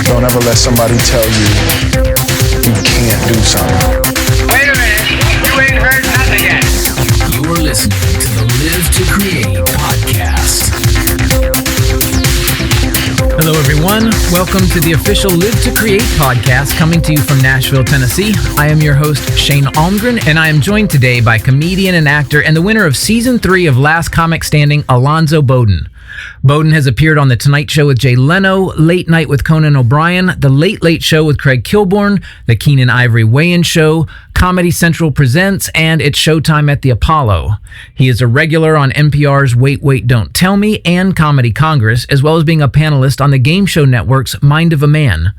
Don't ever let somebody tell you you can't do something. Wait a minute, you ain't heard nothing yet. You're listening to the Live to Create podcast. Hello, everyone. Welcome to the official Live to Create podcast, coming to you from Nashville, Tennessee. I am your host, Shane Almgren, and I am joined today by comedian and actor and the winner of Season 3 of Last Comic Standing, Alonzo Bodden. Bodden has appeared on The Tonight Show with Jay Leno, Late Night with Conan O'Brien, The Late Late Show with Craig Kilborn, The Keenen Ivory Wayans Show, Comedy Central Presents, and It's Showtime at the Apollo. He is a regular on NPR's Wait, Wait, Don't Tell Me and Comedy Congress, as well as being a panelist on the game show network's Mind of a Man.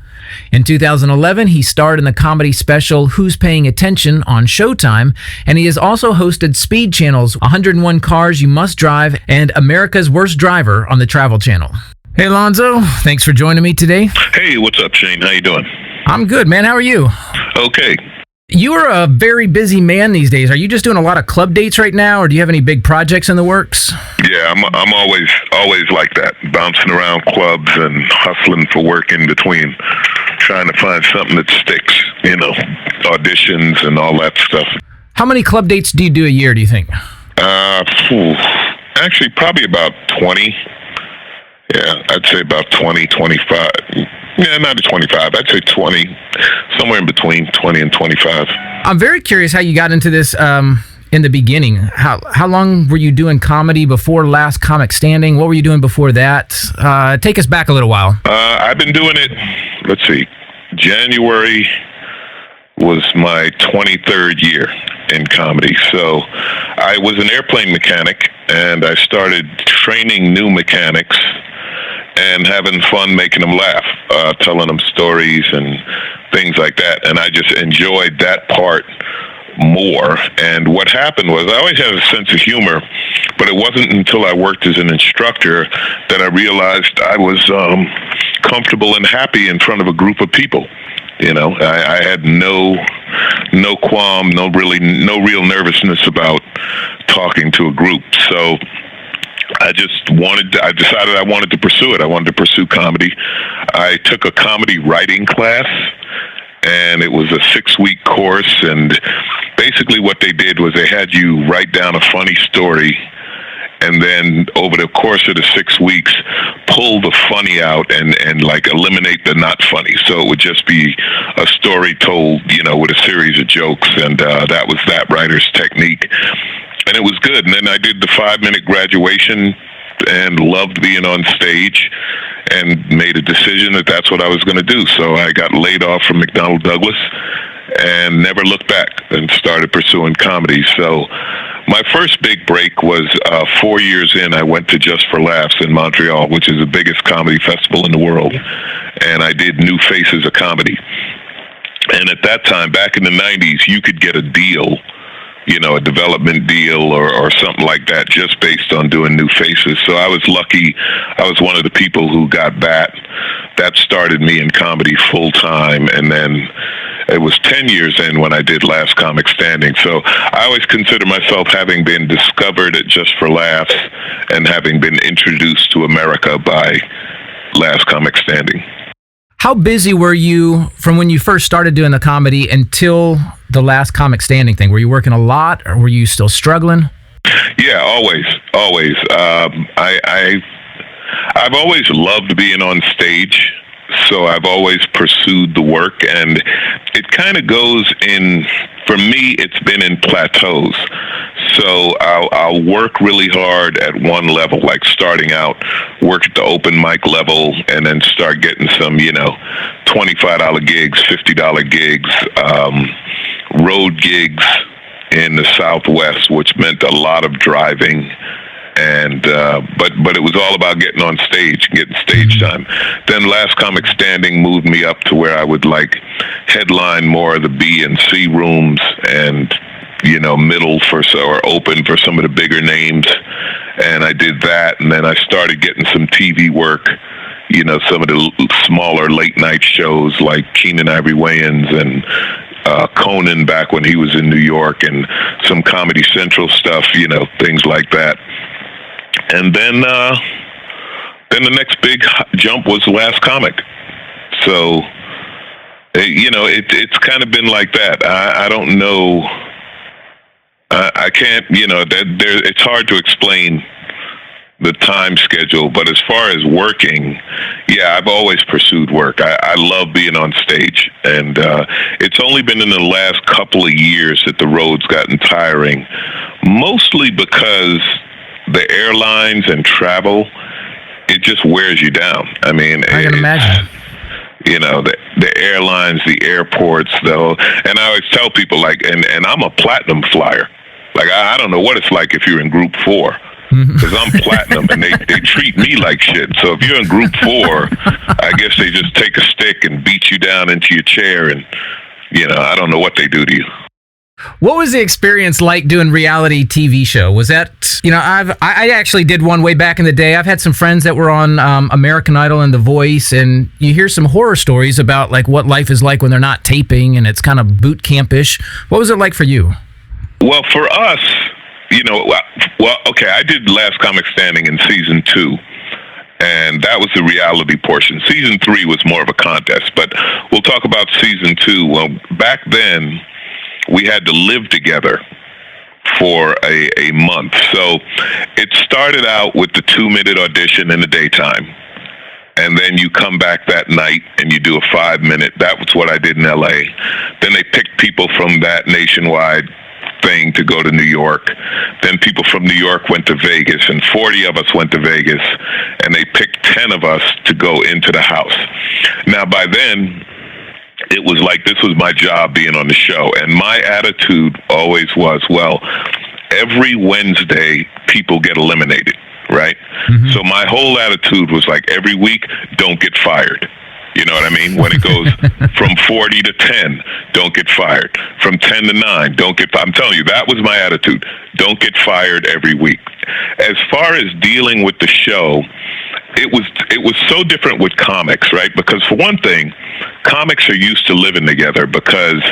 In 2011, he starred in the comedy special Who's Paying Attention on Showtime, and he has also hosted Speed Channel's 101 Cars You Must Drive and America's Worst Driver on the Travel Channel. Hey, Alonzo, thanks for joining me today. Hey, what's up, Shane? How you doing? I'm good, man. How are you? Okay. You are a very busy man these days. Are you just doing a lot of club dates right now, or do you have any big projects in the works? Yeah, I'm always like that, bouncing around clubs and hustling for work in between, trying to find something that sticks, auditions and all that stuff. How many club dates do you do a year, do you think? Actually, probably about 20. Yeah, I'd say about 20, 25. Yeah, not 25. I'd say 20, somewhere in between 20 and 25. I'm very curious how you got into this in the beginning. How long were you doing comedy before Last Comic Standing? What were you doing before that? Take us back a little while. I've been doing it, let's see, January was my 23rd year in comedy. So I was an airplane mechanic, and I started training new mechanics and having fun making them laugh, telling them stories and things like that. And I just enjoyed that part more. And what happened was I always had a sense of humor, but it wasn't until I worked as an instructor that I realized I was comfortable and happy in front of a group of people. I had no qualm, no real nervousness about talking to a group. So I decided I wanted to pursue it. I wanted to pursue comedy. I took a comedy writing class, and it was a 6-week course. And basically what they did was they had you write down a funny story, and then over the course of the 6 weeks, pull the funny out and like eliminate the not funny. So it would just be a story told, with a series of jokes. And that was that writer's technique. And it was good. And then I did the 5-minute graduation and loved being on stage and made a decision that that's what I was going to do. So I got laid off from McDonnell Douglas and never looked back and started pursuing comedy. So my first big break was 4 years in. I went to Just for Laughs in Montreal, which is the biggest comedy festival in the world. And I did New Faces of Comedy. And at that time, back in the 90s, you could get a deal, a development deal or something like that, just based on doing New Faces. So I was lucky. I was one of the people who got that. That started me in comedy full time. And then it was 10 years in when I did Last Comic Standing. So I always consider myself having been discovered at Just for Laughs and having been introduced to America by Last Comic Standing. How busy were you from when you first started doing the comedy until the Last Comic Standing thing? Were you working a lot, or were you still struggling? Yeah, always. I've always loved being on stage, so I've always pursued the work, and it kind of goes in, for me, it's been in plateaus. So I'll work really hard at one level, like starting out, work at the open mic level, and then start getting some, $25 gigs, $50 gigs, road gigs in the Southwest, which meant a lot of driving. And but it was all about getting on stage, getting stage time. Then Last Comic Standing moved me up to where I would headline more of the B and C rooms, and middle or open for some of the bigger names. And I did that, and then I started getting some TV work. Some of the smaller late night shows like Keenen Ivory Wayans and Conan back when he was in New York, and some Comedy Central stuff, things like that. And then the next big jump was Last Comic. So, it's kind of been like that. I don't know. I can't, it's hard to explain the time schedule, but as far as working, yeah, I've always pursued work. I love being on stage, and it's only been in the last couple of years that the road's gotten tiring, mostly because the airlines and travel, it just wears you down. I mean, I can imagine. The airlines, the airports, though, and I always tell people, like, and I'm a platinum flyer. Like, I don't know what it's like if you're in group 4. Because I'm platinum, and they treat me like shit. So if you're in group 4, I guess they just take a stick and beat you down into your chair, and I don't know what they do to you. What was the experience like doing reality TV show? Was that, I actually did one way back in the day. I've had some friends that were on American Idol and The Voice, and you hear some horror stories about like what life is like when they're not taping, and it's kind of boot campish. What was it like for you? Well, for us, I did Last Comic Standing in season 2, and that was the reality portion. Season 3 was more of a contest, but we'll talk about season 2. Well, back then, we had to live together for a month. So it started out with the 2-minute audition in the daytime, and then you come back that night and you do a 5-minute. That was what I did in LA. Then they picked people from that nationwide thing to go to New York. Then people from New York went to Vegas, and 40 of us went to Vegas, and they picked 10 of us to go into the house. Now, by then, it was like this was my job being on the show, and my attitude always was, well, every Wednesday, people get eliminated, right? Mm-hmm. So my whole attitude was like, every week, don't get fired. You know what I mean? When it goes from 40 to 10, don't get fired. From 10 to 9, don't get fired. I'm telling you, that was my attitude. Don't get fired every week. As far as dealing with the show, it was so different with comics, right? Because for one thing, comics are used to living together because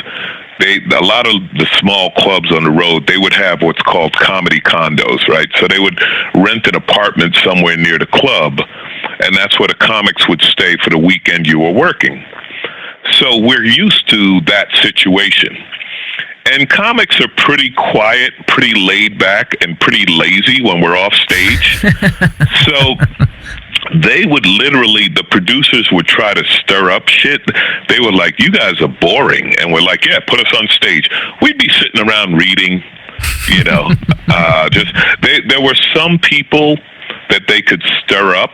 a lot of the small clubs on the road, they would have what's called comedy condos, right? So they would rent an apartment somewhere near the club, and that's where the comics would stay for the weekend you were working. So we're used to that situation. And comics are pretty quiet, pretty laid back, and pretty lazy when we're off stage. So they would literally, the producers would try to stir up shit. They were like, you guys are boring. And we're like, yeah, put us on stage. We'd be sitting around reading, there were some people that they could stir up,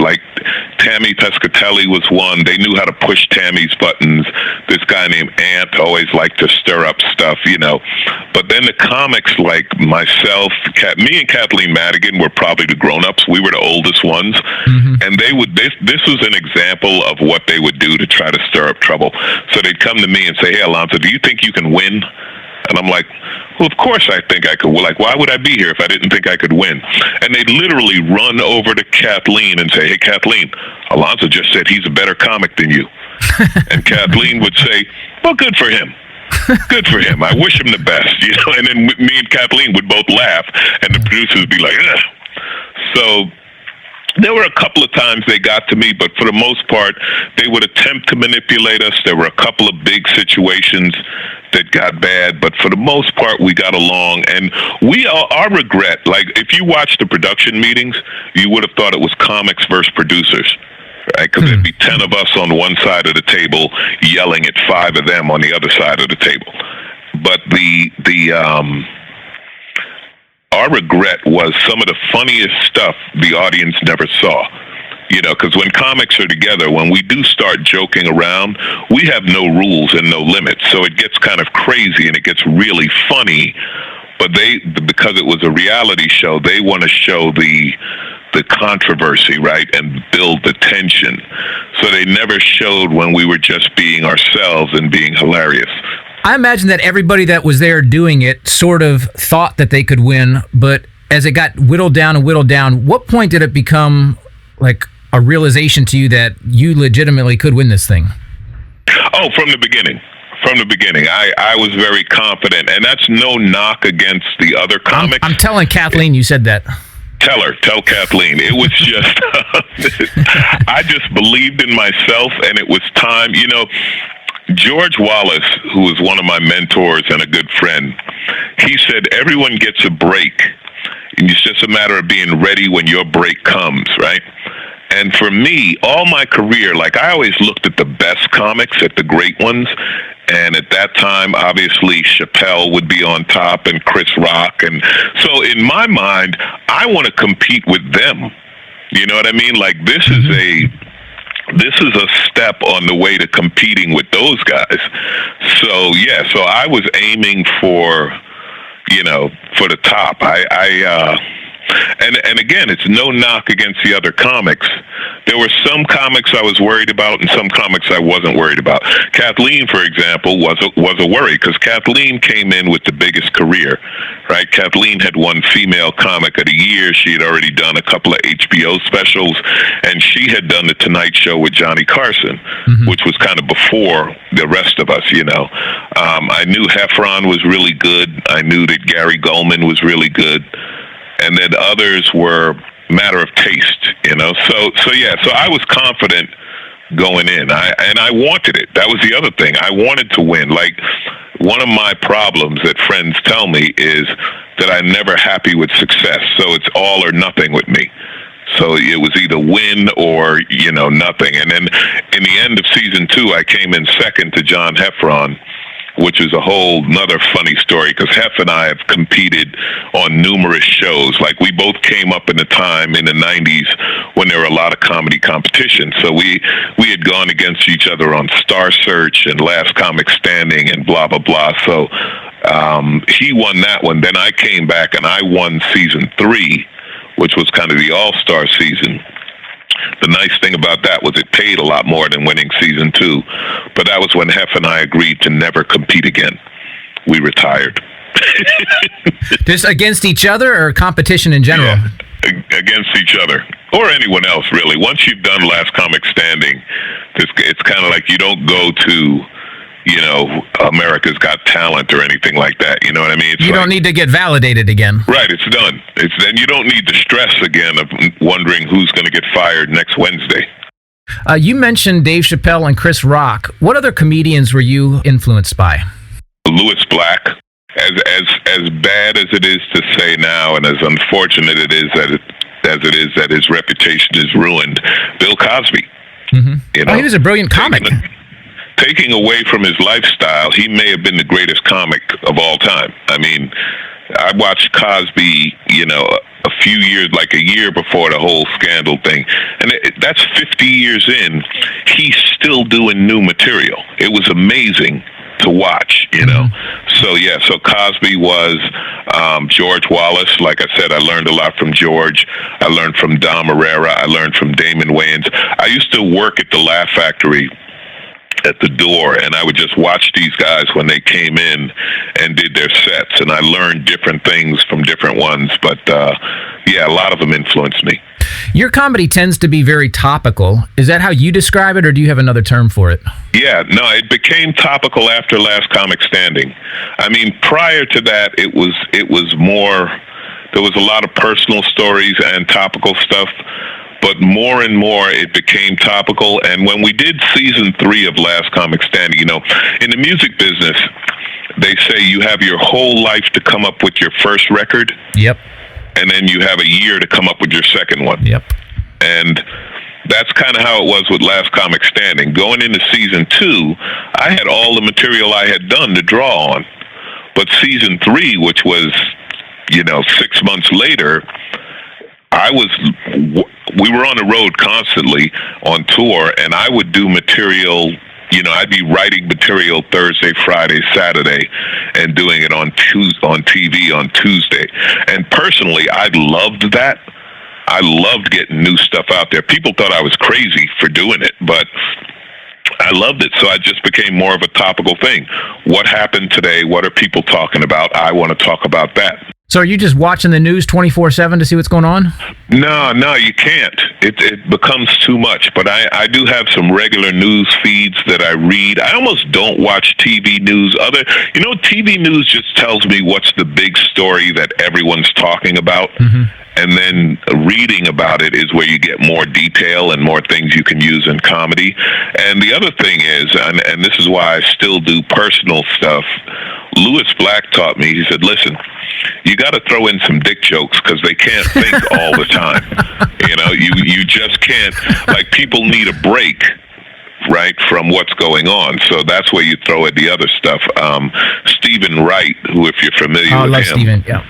like Tammy Pescatelli was one. They knew how to push Tammy's buttons. This guy named Ant always liked to stir up stuff, But then the comics like myself, me and Kathleen Madigan were probably the grown-ups. We were the oldest ones. Mm-hmm. And this was an example of what they would do to try to stir up trouble. So they'd come to me and say, hey, Alonzo, do you think you can win? And I'm like, well, of course I think I could. Well, like, why would I be here if I didn't think I could win? And they'd literally run over to Kathleen and say, hey, Kathleen, Alonzo just said he's a better comic than you. And Kathleen would say, well, good for him. Good for him. I wish him the best, And then me and Kathleen would both laugh, and the producers would be like, ugh. So there were a couple of times they got to me, but for the most part, they would attempt to manipulate us. There were a couple of big situations that got bad, but for the most part, we got along. And our regret, like if you watch the production meetings, you would have thought it was comics versus producers, right? Because there'd be 10 of us on one side of the table yelling at 5 of them on the other side of the table. But our regret was some of the funniest stuff the audience never saw. Because when comics are together, when we do start joking around, we have no rules and no limits. So it gets kind of crazy and it gets really funny. But because it was a reality show, they want to show the controversy, right, and build the tension. So they never showed when we were just being ourselves and being hilarious. I imagine that everybody that was there doing it sort of thought that they could win, but as it got whittled down, what point did it become like a realization to you that you legitimately could win this thing? Oh, from the beginning. I was very confident, and that's no knock against the other comics. I'm telling Kathleen you said that. Tell Kathleen. It was just, I just believed in myself, and it was time. You know, George Wallace, who was one of my mentors and a good friend, he said, everyone gets a break. And it's just a matter of being ready when your break comes, right? And for me, all my career, like I always looked at the best comics, at the great ones. And at that time, obviously, Chappelle would be on top and Chris Rock. And so in my mind, I want to compete with them. You know what I mean? Like this is a step on the way to competing with those guys. So, yeah, so I was aiming for, you know, for the top. And again, it's no knock against the other comics. There were some comics I was worried about and some comics I wasn't worried about. Kathleen, for example, was a worry because Kathleen came in with the biggest career, right? Kathleen had won Female Comic of the Year. She had already done a couple of HBO specials, and she had done The Tonight Show with Johnny Carson, which was kind of before the rest of us, you know. I knew Heffron was really good. I knew that Gary Goldman was really good. And then others were matter of taste, you know. So yeah. So I was confident going in. I wanted it. That was the other thing. I wanted to win. Like one of my problems that friends tell me is that I'm never happy with success. So it's all or nothing with me. So it was either win or, you know, nothing. And then in the end of season 2, I came in second to John Heffron, which is a whole nother funny story because Hef and I have competed on numerous shows. Like we both came up in a time in the 90s when there were a lot of comedy competition. So we had gone against each other on Star Search and Last Comic Standing and blah, blah, blah. So he won that one. Then I came back and I won season 3, which was kind of the all-star season. The nice thing about that was it paid a lot more than winning season 2. But that was when Hef and I agreed to never compete again. We retired. Just against each other or competition in general? Yeah, against each other. Or anyone else, really. Once you've done Last Comic Standing, it's kind of like you don't go to, you know, America's Got Talent or anything like that. You know what I mean? You don't need to get validated again. Right, it's done. Then you don't need the stress again of wondering who's going to get fired next Wednesday. You mentioned Dave Chappelle and Chris Rock. What other comedians were you influenced by? Louis Black. As bad as it is to say now, and as unfortunate it is that his reputation is ruined, Bill Cosby. You know, he was a brilliant comic. Taking away from his lifestyle, he may have been the greatest comic of all time. I mean, I watched Cosby, you know, a few years, like a year before the whole scandal thing. And that's 50 years in. He's still doing new material. It was amazing to watch, you know. So, yeah, so Cosby was George Wallace. Like I said, I learned a lot from George. I learned from Dom Herrera. I learned from Damon Wayans. I used to work at the Laugh Factory at the door, and I would just watch these guys when they came in and did their sets, and I learned different things from different ones, but yeah, a lot of them influenced me. Your comedy tends to be very topical. Is that how you describe it, or do you have another term for it? Yeah, no, it became topical after Last Comic Standing. I mean, prior to that, it was more, there was a lot of personal stories and topical stuff, but more and more it became topical. And when we did season 3 of Last Comic Standing, you know, in the music business, they say you have your whole life to come up with your first record. Yep. And then you have a year to come up with your second one. Yep. And that's kind of how it was with Last Comic Standing. Going into season 2, I had all the material I had done to draw on. But season 3, which was, you know, 6 months later, we were on the road constantly on tour, and I would do material, you know, I'd be writing material Thursday, Friday, Saturday, and doing it on TV on Tuesday. And personally, I loved that. I loved getting new stuff out there. People thought I was crazy for doing it, but I loved it. So I just became more of a topical thing. What happened today? What are people talking about? I want to talk about that. So are you just watching the news 24/7 to see what's going on? No, you can't. It becomes too much. But I do have some regular news feeds that I read. I almost don't watch TV news. TV news just tells me what's the big story that everyone's talking about. Mm-hmm. And then reading about it is where you get more detail and more things you can use in comedy. And the other thing is, and this is why I still do personal stuff, Lewis Black taught me, he said, listen, you got to throw in some dick jokes because they can't think all the time. You just can't, like, people need a break, right, from what's going on. So that's where you throw in the other stuff. Stephen Wright, who, if you're familiar with him. I love Stephen, yeah.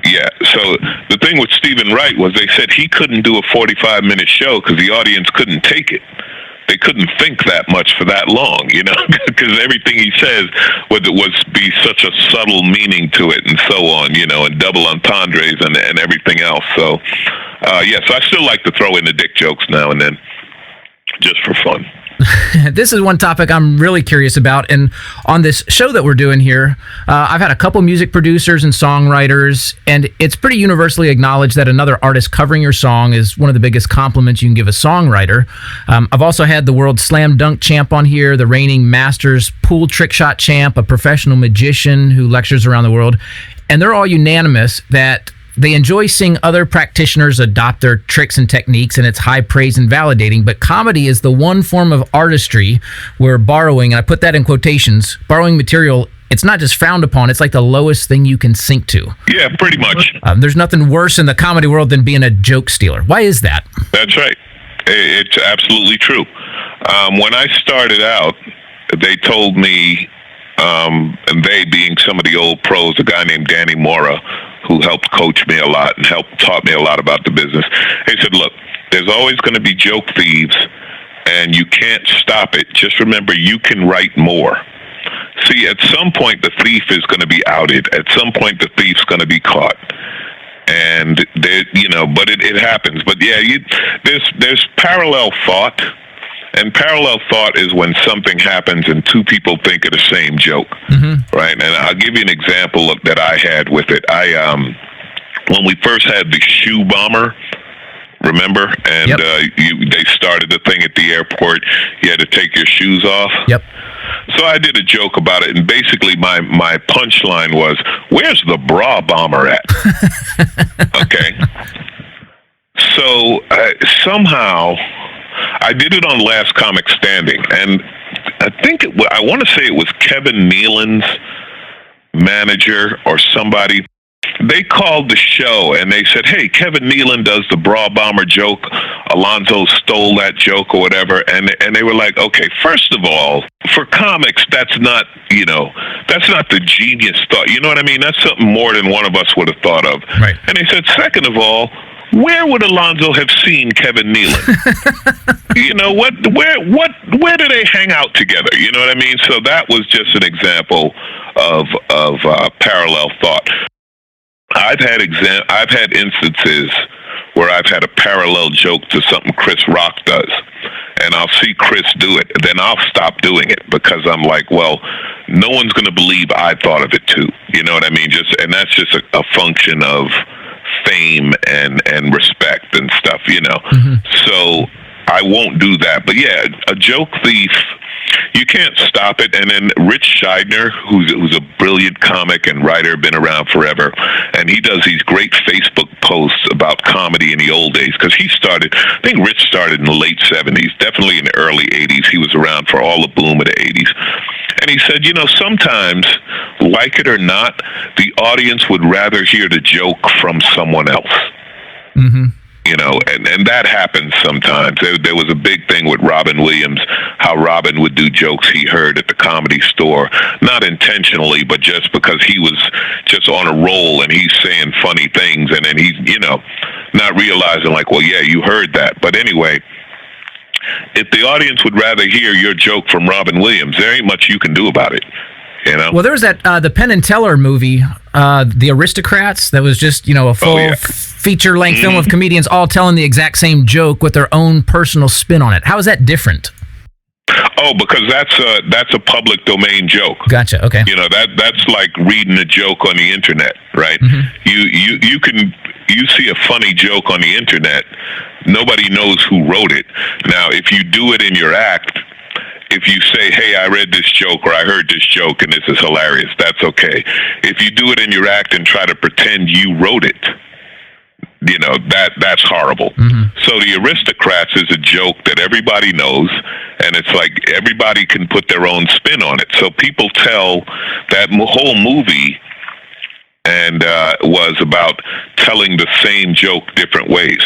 Yeah, so the thing with Stephen Wright was they said he couldn't do a 45-minute show because the audience couldn't take it. They couldn't think that much for that long, because everything he says would be such a subtle meaning to it and so on, and double entendres and everything else. So, so I still like to throw in the dick jokes now and then, just for fun. This is one topic I'm really curious about, and on this show that we're doing here, I've had a couple music producers and songwriters, and it's pretty universally acknowledged that another artist covering your song is one of the biggest compliments you can give a songwriter. I've also had the world slam dunk champ on here, the reigning Masters pool trick shot champ, a professional magician who lectures around the world, and they're all unanimous that they enjoy seeing other practitioners adopt their tricks and techniques, and it's high praise and validating, but comedy is the one form of artistry where borrowing, and I put that in quotations, borrowing material, it's not just frowned upon, it's like the lowest thing you can sink to. Yeah, pretty much. There's nothing worse in the comedy world than being a joke stealer. Why is that? That's right. It's absolutely true. When I started out, they told me, and they being some of the old pros, a guy named Danny Mora, who helped coach me a lot and taught me a lot about the business. He said, look, there's always going to be joke thieves, and you can't stop it. Just remember, you can write more. See, at some point, the thief is going to be outed. At some point, the thief's going to be caught. And, but it happens. But, yeah, there's parallel thought. And parallel thought is when something happens and two people think of the same joke, right? And I'll give you an example that I had with it. When we first had the shoe bomber, remember? And they started the thing at the airport. You had to take your shoes off. Yep. So I did a joke about it, and basically my punchline was, "Where's the bra bomber at?" Okay. So somehow I did it on Last Comic Standing, and I want to say it was Kevin Nealon's manager or somebody. They called the show and they said, "Hey, Kevin Nealon does the bra bomber joke. Alonzo stole that joke or whatever." And they were like, "Okay, first of all, for comics, that's not the genius thought. You know what I mean? That's something more than one of us would have thought of." Right. And they said, second of all, where would Alonzo have seen Kevin Nealon? Where do they hang out together? You know what I mean? So that was just an example of parallel thought. I've had instances where I've had a parallel joke to something Chris Rock does, and I'll see Chris do it, then I'll stop doing it because I'm like, well, no one's going to believe I thought of it too. You know what I mean? And that's just a function of fame and respect and stuff, So I won't do that. But yeah, a joke thief, you can't stop it. And then Rich Scheidner, who's a brilliant comic and writer, been around forever, and he does these great Facebook posts about comedy in the old days, because I think Rich started in the late 70s, definitely in the early 80s. He was around for all the boom of the 80s. And he said, sometimes, like it or not, the audience would rather hear the joke from someone else. Mm-hmm. And that happens sometimes. There was a big thing with Robin Williams, how Robin would do jokes he heard at the Comedy Store, not intentionally, but just because he was just on a roll and he's saying funny things, and then he's, not realizing like, well, yeah, you heard that. But anyway, if the audience would rather hear your joke from Robin Williams, there ain't much you can do about it. Well, there was that the Penn and Teller movie, The Aristocrats, that was just a full feature-length film of comedians all telling the exact same joke with their own personal spin on it. How is that different? Oh, because that's a public domain joke. Gotcha. Okay. You know, that's like reading a joke on the internet, right? You see a funny joke on the internet, nobody knows who wrote it. Now, if you do it in your act, if you say, hey, I read this joke or I heard this joke and this is hilarious, that's okay. If you do it in your act and try to pretend you wrote it, you know, that's horrible. So the Aristocrats is a joke that everybody knows, and it's like everybody can put their own spin on it. So people tell that whole movie and was about telling the same joke different ways.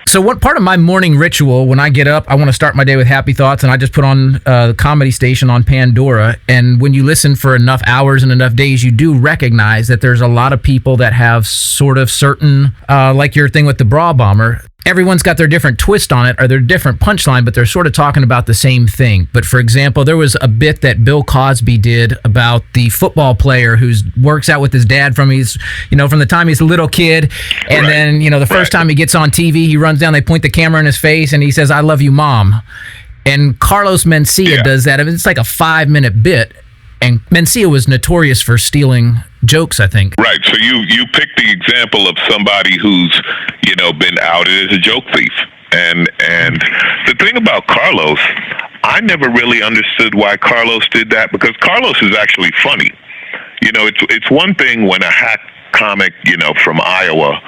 So what part of my morning ritual, when I get up, I want to start my day with happy thoughts, and I just put on the comedy station on Pandora. And when you listen for enough hours and enough days, you do recognize that there's a lot of people that have sort of certain, like your thing with the bra bomber, everyone's got their different twist on it or their different punchline, but they're sort of talking about the same thing. But for example, there was a bit that Bill Cosby did about the football player who works out with his dad from the time he's a little kid. And then, the first time he gets on TV, he runs down, they point the camera in his face and he says, "I love you, Mom." And Carlos Mencia does that. It's like a 5-minute bit. And Mencia was notorious for stealing jokes, I think. Right. So you picked the example of somebody who's, been outed as a joke thief. And the thing about Carlos, I never really understood why Carlos did that, because Carlos is actually funny. It's one thing when a hack comic, from Iowa,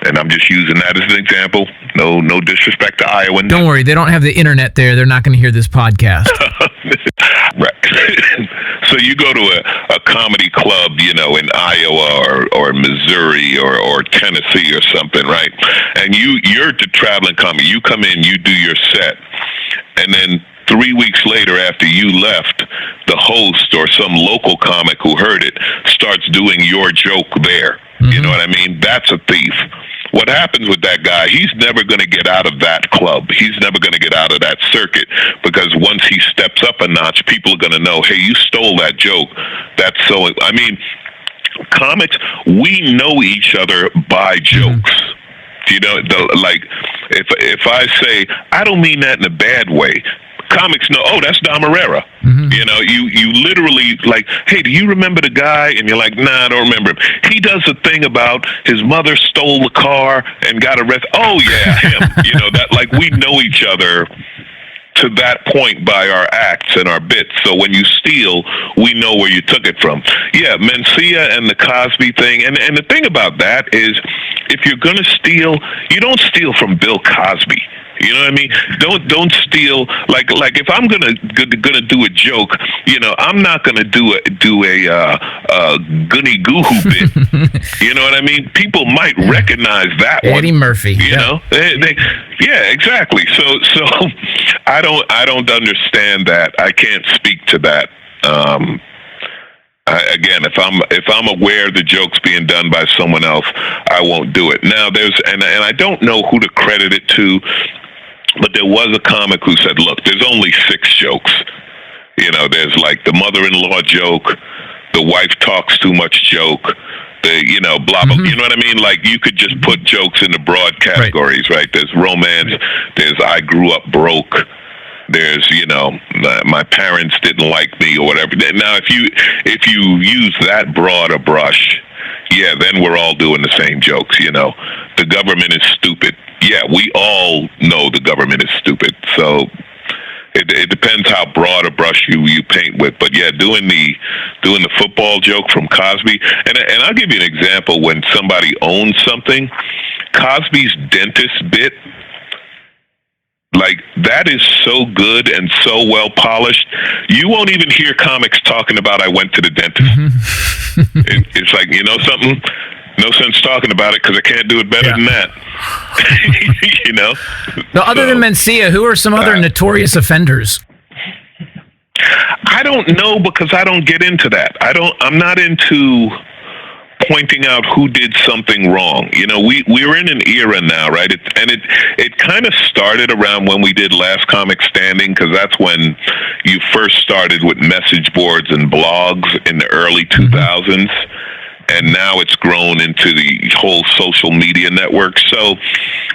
and I'm just using that as an example. No disrespect to Iowans. Don't worry, they don't have the internet there. They're not going to hear this podcast. Right. So you go to a comedy club, in Iowa or Missouri or Tennessee or something, right? And you're the traveling comic. You come in, you do your set, and then 3 weeks later, after you left, the host or some local comic who heard it starts doing your joke there. You know what I mean? That's a thief. What happens with that guy, he's never going to get out of that club. He's never going to get out of that circuit, because once he steps up a notch, people are going to know, hey, you stole that joke. Comics, we know each other by jokes. If I say, I don't mean that in a bad way, comics know, oh, that's Dom Herrera. You literally like, hey, do you remember the guy? And you're like, nah, I don't remember him. He does a thing about his mother stole the car and got arrested. Oh yeah, him. We know each other to that point by our acts and our bits. So when you steal, we know where you took it from. Yeah, Mencia and the Cosby thing. And the thing about that is, if you're going to steal, you don't steal from Bill Cosby. You know what I mean? Don't steal. Like if I'm gonna do a joke, I'm not gonna do a goody goo hoo bit. You know what I mean? People might recognize that one. Eddie Murphy. Yeah, exactly. So I don't understand that. I can't speak to that. Again, if I'm aware the joke's being done by someone else, I won't do it. Now and I don't know who to credit it to, but there was a comic who said, look, there's only 6 jokes. There's like the mother-in-law joke, the wife talks too much joke, the, blah, blah, you know what I mean? Like, you could just put jokes into broad categories, right? There's romance, there's I grew up broke, there's, my parents didn't like me or whatever. Now, if you use that broad a brush, yeah, then we're all doing the same jokes, The government is stupid. Yeah, we all know the government is stupid. So it depends how broad a brush you paint with. But yeah, doing the football joke from Cosby, and I'll give you an example when somebody owns something. Cosby's dentist bit, like, that is so good and so well polished. You won't even hear comics talking about, I went to the dentist. It's like, something? No sense talking about it because I can't do it better than that. Now, other than Mencia, who are some other notorious offenders? I don't know, because I don't get into that. I'm not into pointing out who did something wrong. We're in an era now, right? It kind of started around when we did Last Comic Standing, because that's when you first started with message boards and blogs in the early 2000s. and now it's grown into the whole social media network. So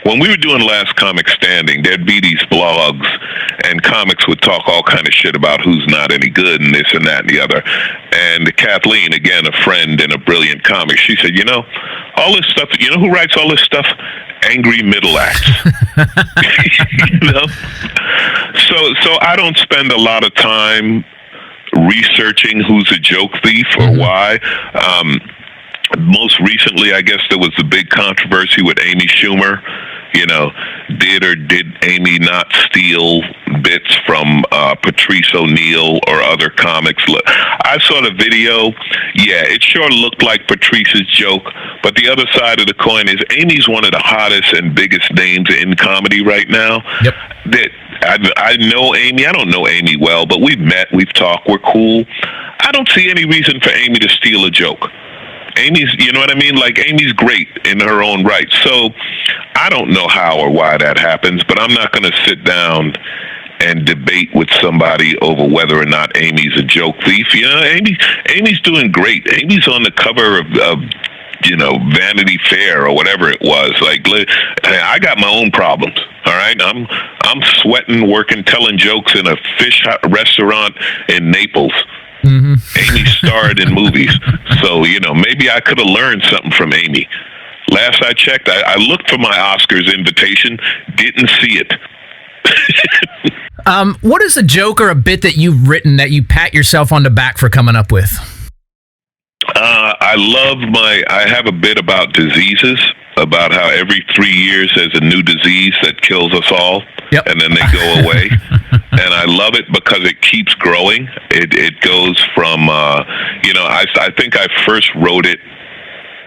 when we were doing Last Comic Standing, there'd be these blogs, and comics would talk all kind of shit about who's not any good and this and that and the other. And Kathleen, again, a friend and a brilliant comic, she said, all this stuff, who writes all this stuff? Angry middle acts. So I don't spend a lot of time researching who's a joke thief or why. Most recently, I guess there was the big controversy with Amy Schumer. Did or did Amy not steal bits from Patrice O'Neal or other comics? I saw the video. Yeah, it sure looked like Patrice's joke, but the other side of the coin is Amy's one of the hottest and biggest names in comedy right now. Yep. I know Amy. I don't know Amy well, but we've met, we've talked, we're cool. I don't see any reason for Amy to steal a joke. Amy's, you know what I mean? Like, Amy's great in her own right. So I don't know how or why that happens, but I'm not going to sit down and debate with somebody over whether or not Amy's a joke thief. Amy's doing great. Amy's on the cover of Vanity Fair or whatever it was. Like, I got my own problems. All right, I'm sweating, working, telling jokes in a fish restaurant in Naples. Mm-hmm. Amy starred in movies, so maybe I could have learned something from Amy. Last I checked, I looked for my Oscars invitation, didn't see it. What is a joke or a bit that you've written that you pat yourself on the back for coming up with? I have a bit about diseases, about how every 3 years there's a new disease that kills us all, and then they go away. And I love it because it keeps growing. It goes from, I think I first wrote it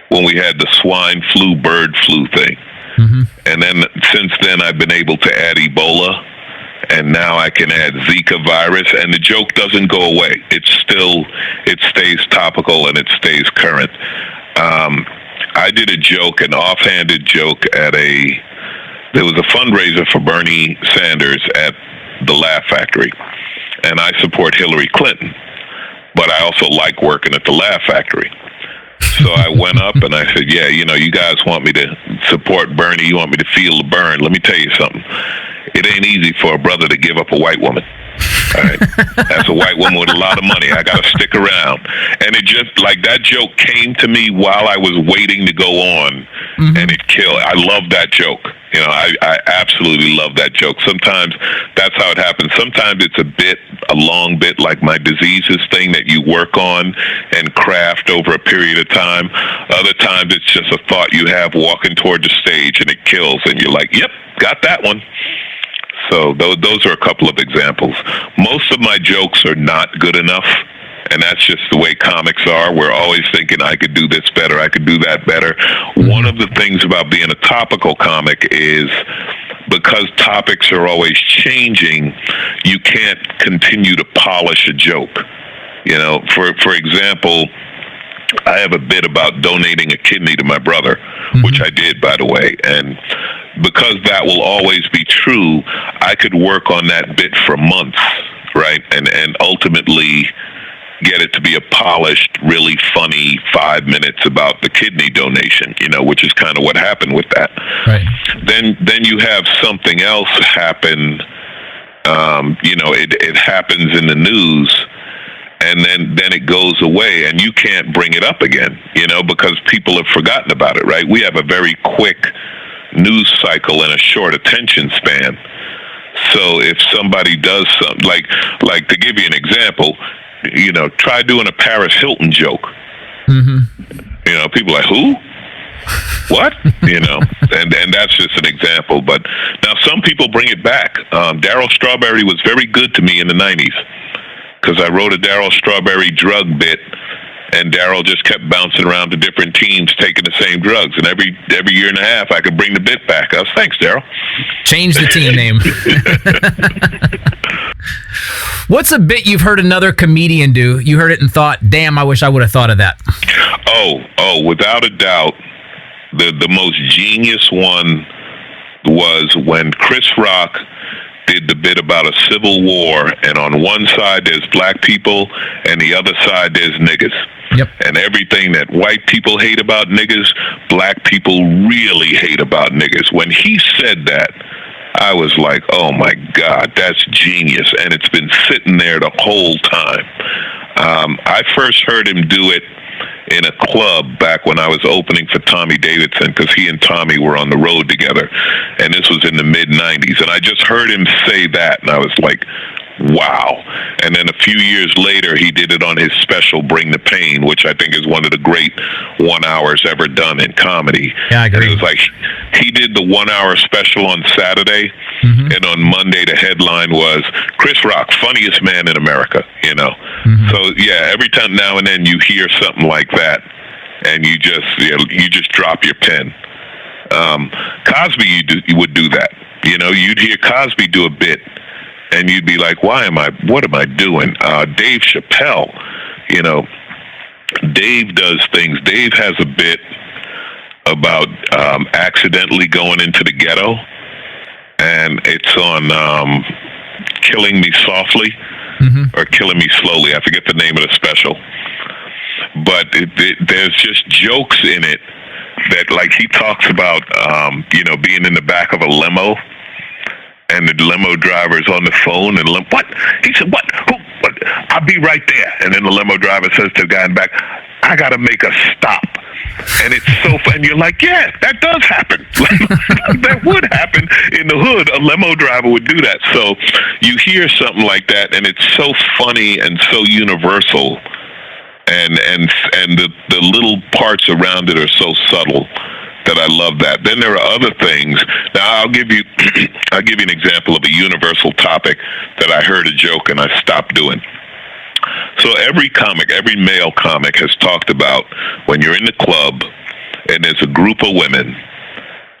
when we had the swine flu, bird flu thing. Mm-hmm. And then since then I've been able to add Ebola, and now I can add Zika virus, and the joke doesn't go away. It stays topical and it stays current. I did a joke, an offhanded joke there was a fundraiser for Bernie Sanders at the Laugh Factory, and I support Hillary Clinton, but I also like working at the Laugh Factory. So I went up and I said, you guys want me to support Bernie, you want me to feel the burn. Let me tell you something. It ain't easy for a brother to give up a white woman. All right. That's a white woman with a lot of money. I got to stick around. And it just, like, that joke came to me while I was waiting to go on, and it killed. I love that joke. I absolutely love that joke. Sometimes that's how it happens. Sometimes it's a long bit, like my diseases thing that you work on and craft over a period of time. Other times it's just a thought you have walking toward the stage and it kills, and you're like, yep, got that one. So those are a couple of examples. Most of my jokes are not good enough, and that's just the way comics are. We're always thinking, I could do this better, I could do that better. One of the things about being a topical comic is because topics are always changing, you can't continue to polish a joke. For example, I have a bit about donating a kidney to my brother, which I did, by the way, and because that will always be true, I could work on that bit for months, right? And ultimately get it to be a polished, really funny 5 minutes about the kidney donation, which is kind of what happened with that. Right. Then you have something else happen, it happens in the news, and then it goes away, and you can't bring it up again, because people have forgotten about it, right? We have a very quick news cycle and a short attention span. So if somebody does something, like to give you an example, try doing a Paris Hilton joke. Mm-hmm. People are like, who? What? And that's just an example. But now some people bring it back. Darryl Strawberry was very good to me in the 90s because I wrote a Darryl Strawberry drug bit, and Darryl just kept bouncing around to different teams taking the same drugs. And every year and a half, I could bring the bit back. I was, thanks, Darryl. Change the team name. What's a bit you've heard another comedian do? You heard it and thought, damn, I wish I would have thought of that. Oh, without a doubt, the most genius one was when Chris Rock did the bit about a civil war, and on one side there's black people, and the other side there's niggas. Yep. And everything that white people hate about niggas, black people really hate about niggas. When he said that, I was like, oh my God, that's genius. And it's been sitting there the whole time. I first heard him do it in a club back when I was opening for Tommy Davidson, because he and Tommy were on the road together. And this was in the mid-'90s. And I just heard him say that, and I was like, wow. And then a few years later, he did it on his special Bring the Pain, which I think is one of the great 1 hours ever done in comedy. Yeah, I agree. And it was like, he did the 1 hour special on Saturday, and on Monday the headline was Chris Rock, funniest man in America, you know. So yeah, every time now and then you hear something like that, and you just drop your pen. Cosby, you would do that. You know, you'd hear Cosby do a bit, and you'd be like, what am I doing? Dave Chappelle, you know, Dave does things. Dave has a bit about accidentally going into the ghetto, and it's on Killing Me Softly or Killing Me Slowly. I forget the name of the special. But there's just jokes in it that, like, he talks about, you know, being in the back of a limo, and the limo driver's on the phone, and what? He said, what? Who? What? I'll be right there. And then the limo driver says to the guy in the back, I got to make a stop. And it's so fun. And you're like, yeah, that does happen. That would happen in the hood. A limo driver would do that. So you hear something like that, and it's so funny and so universal. And the little parts around it are so subtle that I love that. Then there are other things. Now I'll give you an example of a universal topic that I heard a joke and I stopped doing. So every male comic has talked about when you're in the club and there's a group of women,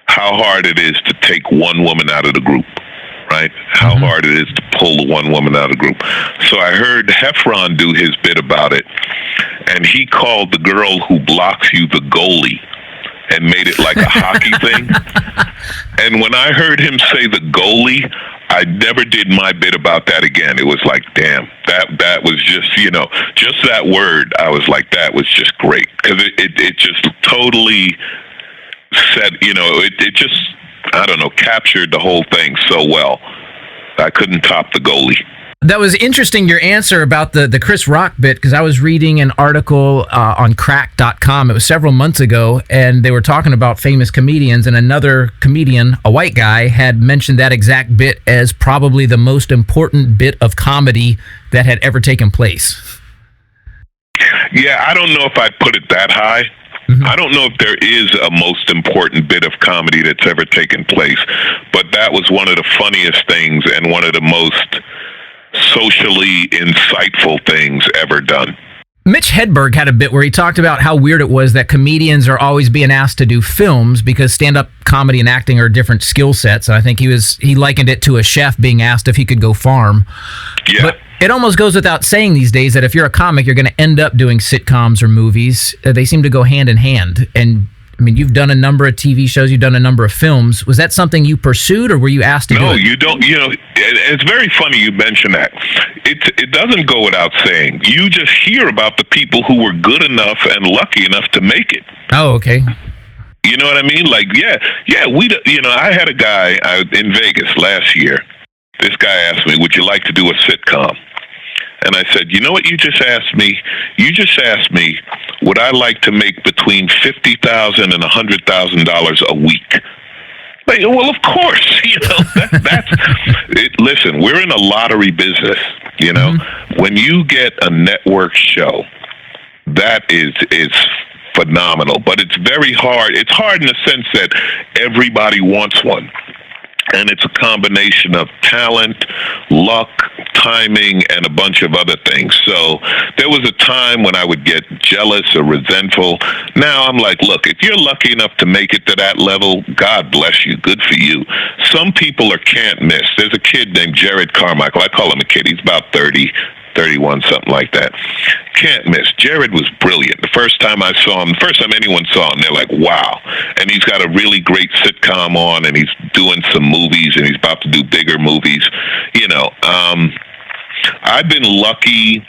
how hard it is to take one woman out of the group, right? How hard it is to pull the one woman out of the group. So I heard Heffron do his bit about it, and he called the girl who blocks you the goalie and made it like a hockey thing. And when I heard him say the goalie, I never did my bit about that again. It was like, damn, that was just, you know, just that word. I was like, that was just great. Because it just totally said, you know, it just, I don't know, captured the whole thing so well. I couldn't top the goalie. That was interesting, your answer about the Chris Rock bit, because I was reading an article on crack.com. It was several months ago, and they were talking about famous comedians, and another comedian, a white guy, had mentioned that exact bit as probably the most important bit of comedy that had ever taken place. Yeah, I don't know if I'd put it that high. I don't know if there is a most important bit of comedy that's ever taken place, but that was one of the funniest things and one of the most socially insightful things ever done. Mitch Hedberg had a bit where he talked about how weird it was that comedians are always being asked to do films because stand-up comedy and acting are different skill sets. I think he likened it to a chef being asked if he could go farm. Yeah. But it almost goes without saying these days that if you're a comic, you're going to end up doing sitcoms or movies. They seem to go hand in hand. And I mean, you've done a number of TV shows, you've done a number of films. Was that something you pursued, or were you asked to do it? No, you don't. You know, it's very funny you mention that. It doesn't go without saying. You just hear about the people who were good enough and lucky enough to make it. Oh, okay. You know what I mean? Like, yeah. I had a guy in Vegas last year. This guy asked me, would you like to do a sitcom? And I said, you know what you just asked me? You just asked me, would I like to make between $50,000 and $100,000 a week? Like, well, of course, you know, that's it. Listen, we're in a lottery business, you know. When you get a network show, that is phenomenal, but it's very hard. It's hard in the sense that everybody wants one. And it's a combination of talent, luck, timing, and a bunch of other things. So there was a time when I would get jealous or resentful. Now I'm like, look, if you're lucky enough to make it to that level, God bless you. Good for you. Some people are can't miss. There's a kid named Jared Carmichael. I call him a kid. He's about 30, 31, something like that. Can't miss. Jared was brilliant. The first time I saw him, the first time anyone saw him, they're like, wow. And he's got a really great sitcom on, and he's doing some movies, and he's about to do bigger movies. You know, I've been lucky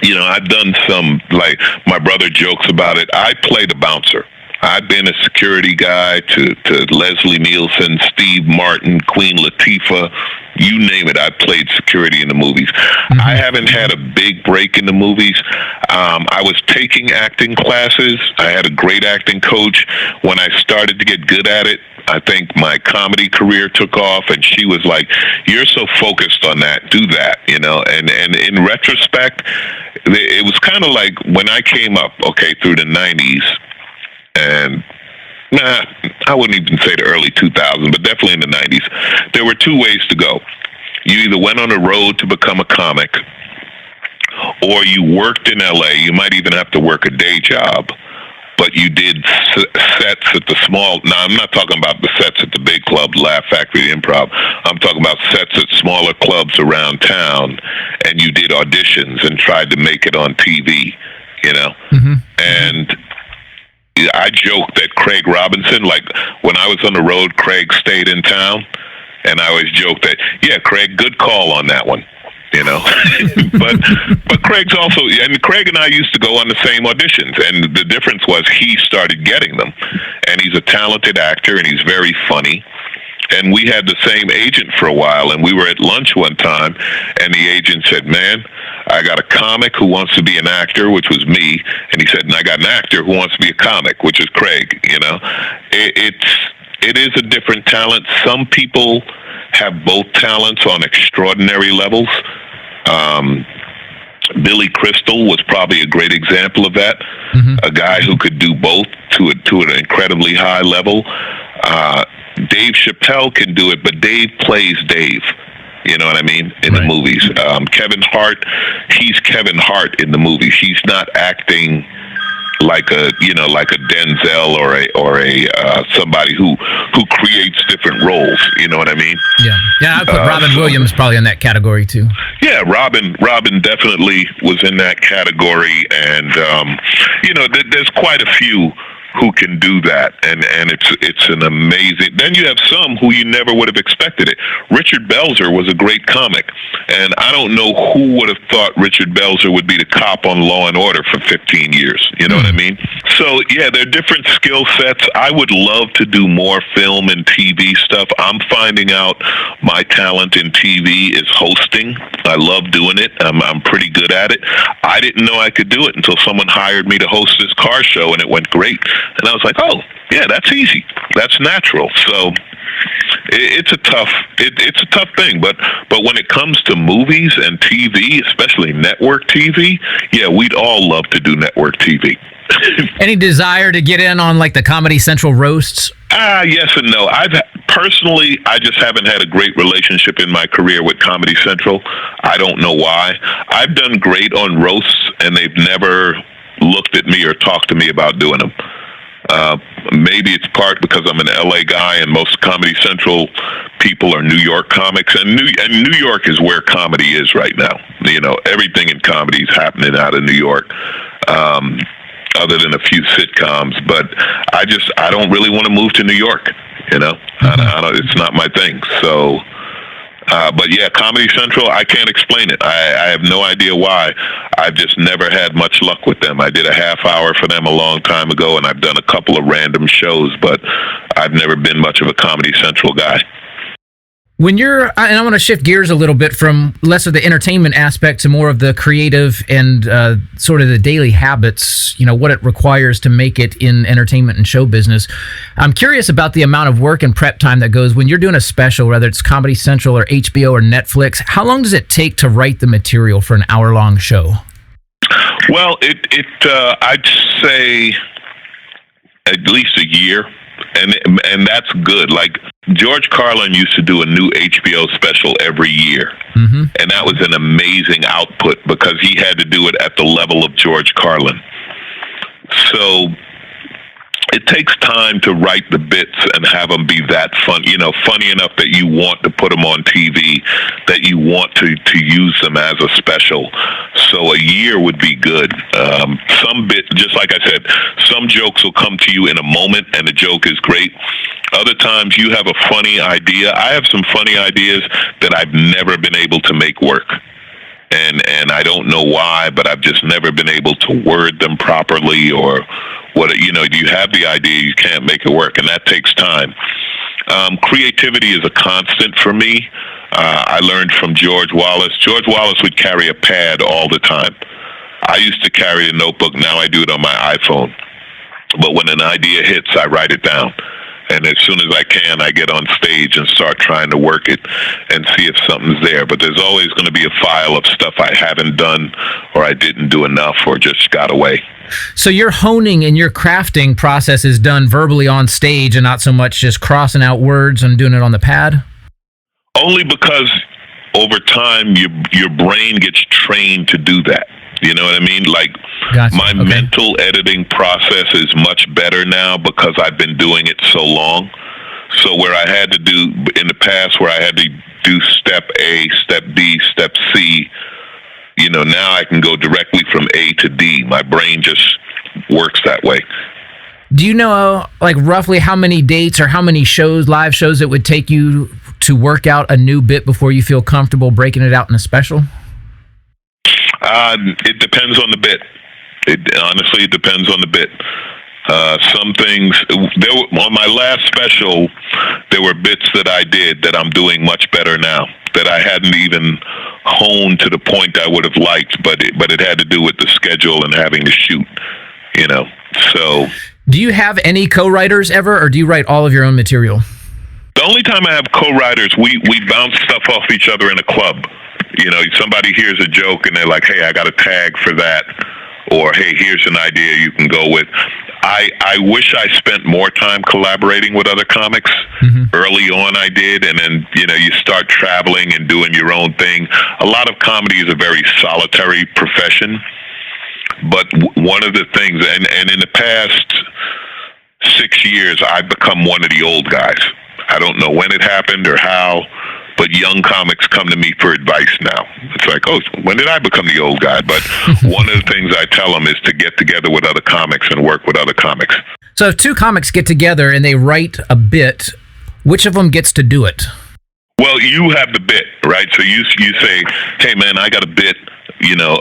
I've done some, like, my brother jokes about it. I played a bouncer. I've been a security guy to Leslie Nielsen, Steve Martin, Queen Latifah, you name it. I played security in the movies. Mm-hmm. I haven't had a big break in the movies. I was taking acting classes. I had a great acting coach. When I started to get good at it, I think my comedy career took off, and she was like, "You're so focused on that, do that," And in retrospect, it was kind of like when I came up, through the 90s, and I wouldn't even say the early 2000s, but definitely in the 90s, there were two ways to go. You either went on the road to become a comic, or you worked in LA. You might even have to work a day job, but you did sets at the small. Now, I'm not talking about the sets at the big club, Laugh Factory, the Improv. I'm talking about sets at smaller clubs around town, and you did auditions and tried to make it on TV, Mm-hmm. And I joked that Craig Robinson, like when I was on the road, Craig stayed in town, and I always joked that, yeah, Craig, good call on that one, but Craig's also, and Craig and I used to go on the same auditions, and the difference was he started getting them, and he's a talented actor, and he's very funny. And we had the same agent for a while, and we were at lunch one time, and the agent said, "Man, I got a comic who wants to be an actor," which was me, and he said, "And I got an actor who wants to be a comic," which is Craig. It is a different talent. Some people have both talents on extraordinary levels. Billy Crystal was probably a great example of that. Mm-hmm. A guy who could do both to an incredibly high level. Dave Chappelle can do it, but Dave plays Dave. You know what I mean? In the movies. Kevin Hart, he's Kevin Hart in the movies. He's not acting like a Denzel or a somebody who creates different roles. You know what I mean? Yeah. I put Robin Williams probably in that category too. Yeah, Robin definitely was in that category, and there's quite a few who can do that, and it's an amazing. Then you have some who you never would have expected it. Richard Belzer was a great comic, and I don't know who would have thought Richard Belzer would be the cop on Law and Order for 15 years. You know what I mean? So yeah, there are different skill sets. I would love to do more film and TV stuff. I'm finding out my talent in TV is hosting. I love doing it. I'm pretty good at it. I didn't know I could do it until someone hired me to host this car show, and it went great. And I was like, "Oh, yeah, that's easy. That's natural." So it's a tough thing. But when it comes to movies and TV, especially network TV, yeah, we'd all love to do network TV. Any desire to get in on like the Comedy Central roasts? Yes and no. I just haven't had a great relationship in my career with Comedy Central. I don't know why. I've done great on roasts, and they've never looked at me or talked to me about doing them. Maybe it's part because I'm an LA guy, and most Comedy Central people are New York comics, and New York is where comedy is right now. Everything in comedy is happening out of New York, other than a few sitcoms. But I don't really want to move to New York. It's not my thing. So. But yeah, Comedy Central, I can't explain it. I have no idea why. I've just never had much luck with them. I did a half hour for them a long time ago, and I've done a couple of random shows, but I've never been much of a Comedy Central guy. When and I want to shift gears a little bit from less of the entertainment aspect to more of the creative and sort of the daily habits, what it requires to make it in entertainment and show business. I'm curious about the amount of work and prep time that goes when you're doing a special, whether it's Comedy Central or HBO or Netflix. How long does it take to write the material for an hour-long show? Well, I'd say at least a year. And that's good. Like George Carlin used to do a new HBO special every year. Mm-hmm. And that was an amazing output because he had to do it at the level of George Carlin. So it takes time to write the bits and have them be that funny enough that you want to put them on TV, that you want to use them as a special. So a year would be good. Some bit, just like I said, some jokes will come to you in a moment and the joke is great. Other times you have a funny idea. I have some funny ideas that I've never been able to make work. And I don't know why, but I've just never been able to word them properly, or what, you have the idea, you can't make it work, and that takes time. Creativity is a constant for me. I learned from George Wallace. George Wallace would carry a pad all the time. I used to carry a notebook. Now I do it on my iPhone. But when an idea hits, I write it down. And as soon as I can, I get on stage and start trying to work it and see if something's there. But there's always going to be a file of stuff I haven't done, or I didn't do enough, or just got away. So your honing and your crafting process is done verbally on stage and not so much just crossing out words and doing it on the pad? Only because over time, your brain gets trained to do that. You know what I mean? Like, gotcha. My mental editing process is much better now because I've been doing it so long. So where I had to do, in the past, where I had to do step A, step B, step C, now I can go directly from A to D. My brain just works that way. Do you know, like, roughly how many dates or how many shows, live shows, it would take you to work out a new bit before you feel comfortable breaking it out in a special? It depends on the bit. Honestly, it depends on the bit. Some things, on my last special, there were bits that I did that I'm doing much better now, that I hadn't even honed to the point I would have liked, but it had to do with the schedule and having to shoot, so. Do you have any co-writers ever, or do you write all of your own material? The only time I have co-writers, we bounce stuff off each other in a club. Somebody hears a joke and they're like, hey, I got a tag for that. Or, hey, here's an idea you can go with. I wish I spent more time collaborating with other comics. Mm-hmm. Early on I did, and then, you start traveling and doing your own thing. A lot of comedy is a very solitary profession. But one of the things, and in the past 6 years, I've become one of the old guys. I don't know when it happened or how, but young comics come to me for advice now. It's like, oh, when did I become the old guy? But one of the things I tell them is to get together with other comics and work with other comics. So if two comics get together and they write a bit, which of them gets to do it? Well, you have the bit, right? So you say, hey, man, I got a bit,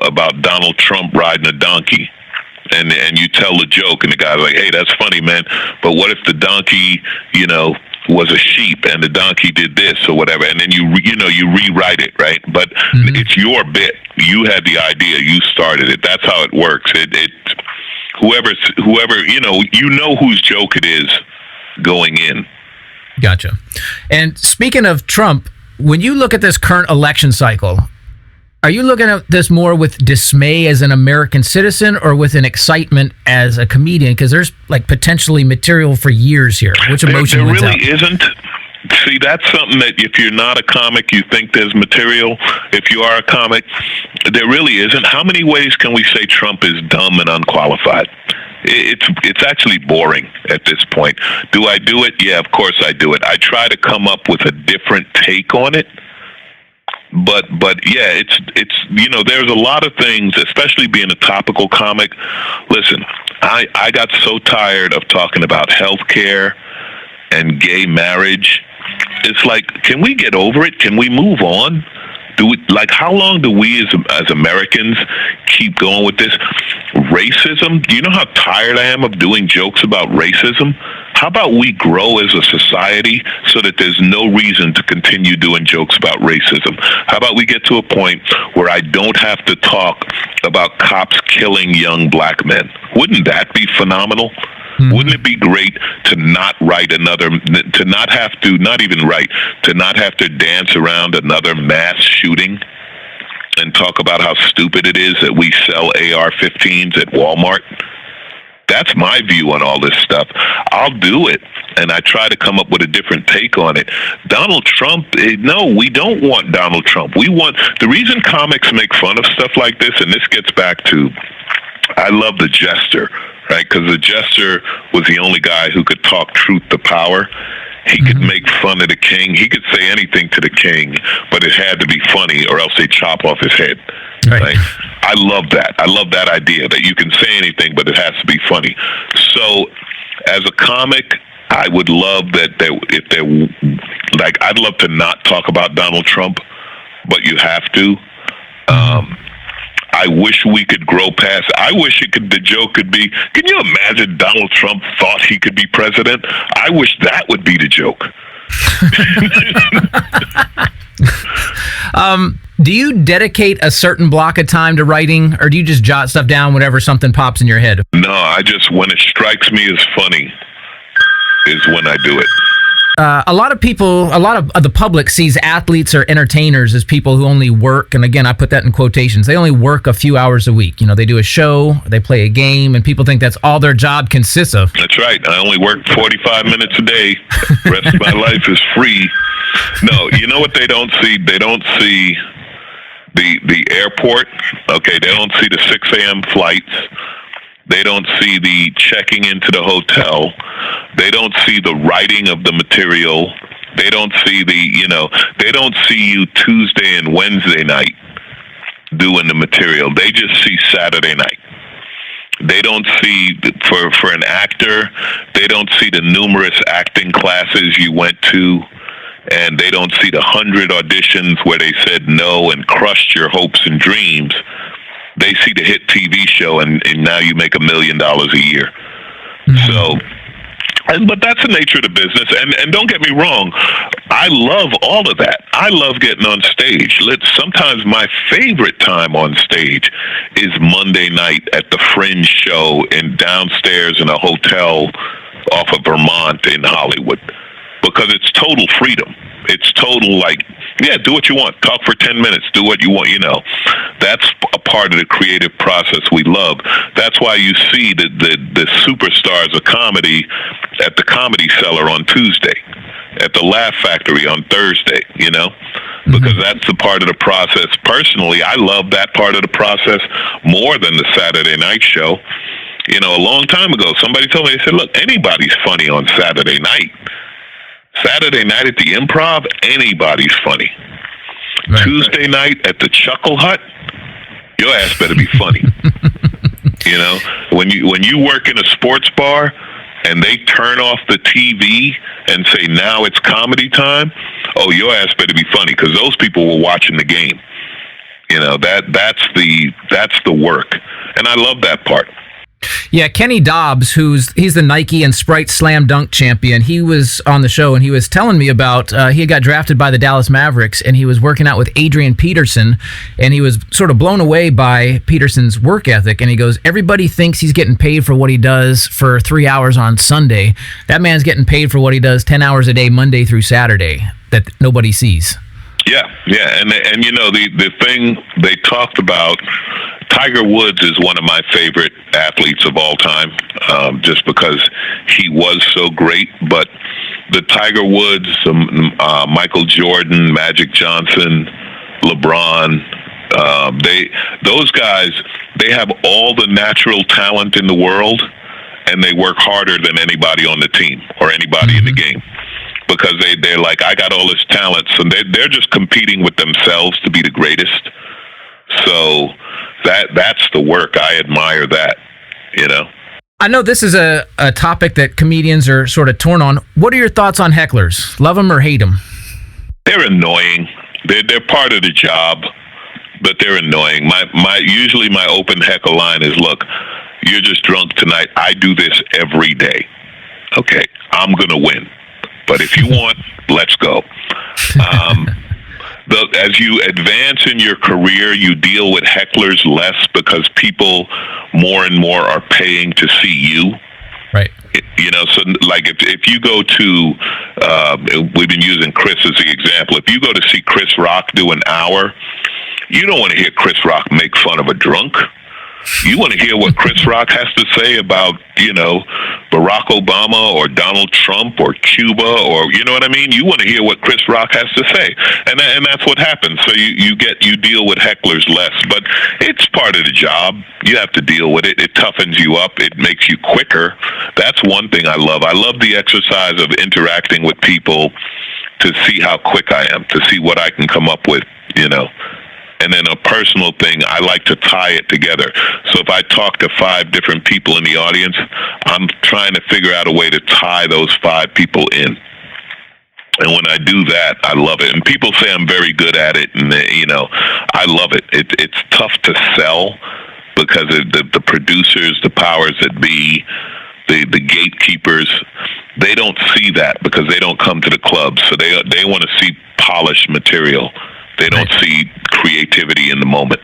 about Donald Trump riding a donkey. And you tell the joke, and the guy's like, hey, that's funny, man. But what if the donkey, was a sheep and the donkey did this or whatever, and then you rewrite it, right? But mm-hmm. It's your bit. You had the idea. You started it. That's how it works. Whoever whose joke it is going in. Gotcha. And speaking of Trump, when you look at this current election cycle, are you looking at this more with dismay as an American citizen or with an excitement as a comedian? Because there's like potentially material for years here. Which emotion wins out? There really isn't. See, that's something that if you're not a comic, you think there's material. If you are a comic, there really isn't. How many ways can we say Trump is dumb and unqualified? It's actually boring at this point. Do I do it? Yeah, of course I do it. I try to come up with a different take on it. But yeah, it's there's a lot of things, especially being a topical comic. Listen, I got so tired of talking about healthcare and gay marriage. It's like, can we get over it? Can we move on? How long do we as Americans keep going with this racism? Do you know how tired I am of doing jokes about racism? How about we grow as a society so that there's no reason to continue doing jokes about racism? How about we get to a point where I don't have to talk about cops killing young black men? Wouldn't that be phenomenal? Mm-hmm. Wouldn't it be great to not write to not have to dance around another mass shooting and talk about how stupid it is that we sell AR-15s at Walmart? That's my view on all this stuff. I'll do it, and I try to come up with a different take on it. Donald Trump, no, we don't want Donald Trump. The reason comics make fun of stuff like this, and this gets back to, I love the Jester, right? Because the Jester was the only guy who could talk truth to power. He could make fun of the king. He could say anything to the king, but it had to be funny or else they chop off his head. Right? I love that. I love that idea that you can say anything, but it has to be funny. So as a comic, I would love that I'd love to not talk about Donald Trump, but you have to. I wish we could grow past. I wish the joke could be, can you imagine Donald Trump thought he could be president? I wish that would be the joke. Do you dedicate a certain block of time to writing, or do you just jot stuff down whenever something pops in your head? No, when it strikes me as funny is when I do it. A lot of the public sees athletes or entertainers as people who only work, and again, I put that in quotations, they only work a few hours a week. You know, they do a show, they play a game, and people think that's all their job consists of. That's right. I only work 45 minutes a day. The rest of my life is free. No, you know what they don't see? They don't see the airport. Okay, they don't see the 6 a.m. flights. They don't see the checking into the hotel. They don't see the writing of the material. They don't see they don't see you Tuesday and Wednesday night doing the material. They just see Saturday night. They don't see, for an actor, they don't see the numerous acting classes you went to, and they don't see the 100 auditions where they said no and crushed your hopes and dreams. They see the hit TV show, and now you make $1 million a year. So, but that's the nature of the business. And don't get me wrong, I love all of that. I love getting on stage. Sometimes my favorite time on stage is Monday night at the Fringe show downstairs in a hotel off of Vermont in Hollywood, because it's total freedom. It's total, do what you want. Talk for 10 minutes. Do what you want, That's a part of the creative process we love. That's why you see the superstars of comedy at the Comedy Cellar on Tuesday, at the Laugh Factory on Thursday, because that's the part of the process. Personally, I love that part of the process more than the Saturday night show. A long time ago, somebody told me, they said, look, anybody's funny on Saturday night. Saturday night at the Improv, anybody's funny. Right. Tuesday night at the Chuckle Hut, your ass better be funny. When you work in a sports bar and they turn off the TV and say, now it's comedy time, oh, your ass better be funny, because those people were watching the game. That's the work, and I love that part. Yeah, Kenny Dobbs, he's the Nike and Sprite Slam Dunk champion. He was on the show, and he was telling me about he got drafted by the Dallas Mavericks, and he was working out with Adrian Peterson, and he was sort of blown away by Peterson's work ethic. And he goes, everybody thinks he's getting paid for what he does for 3 hours on Sunday. That man's getting paid for what he does 10 hours a day, Monday through Saturday, that nobody sees. Yeah, and the thing they talked about, Tiger Woods is one of my favorite athletes of all time, just because he was so great. But the Tiger Woods, Michael Jordan, Magic Johnson, LeBron, those guys, they have all the natural talent in the world, and they work harder than anybody on the team or anybody in the game. Because they're like, I got all this talent, so they're just competing with themselves to be the greatest. So that's the work. I admire that, I know this is a topic that comedians are sort of torn on. What are your thoughts on hecklers? Love them or hate them? They're annoying. They're part of the job, but they're annoying. Usually my open heckle line is, look, you're just drunk tonight. I do this every day. Okay, I'm gonna win. But if you want, let's go. As you advance in your career, you deal with hecklers less because people more and more are paying to see you. Right. So like if you go to, we've been using Chris as the example. If you go to see Chris Rock do an hour, you don't want to hear Chris Rock make fun of a drunk. You want to hear what Chris Rock has to say about, Barack Obama or Donald Trump or Cuba, or, you know what I mean? You want to hear what Chris Rock has to say. And that's what happens. So you deal with hecklers less, but it's part of the job. You have to deal with it. It toughens you up. It makes you quicker. That's one thing I love. I love the exercise of interacting with people to see how quick I am, to see what I can come up with, And then a personal thing, I like to tie it together. So if I talk to 5 different people in the audience, I'm trying to figure out a way to tie those 5 people in. And when I do that, I love it. And people say I'm very good at it, and I love it. It's tough to sell because the producers, the powers that be, the gatekeepers, they don't see that because they don't come to the club. So they want to see polished material. They don't see creativity in the moment.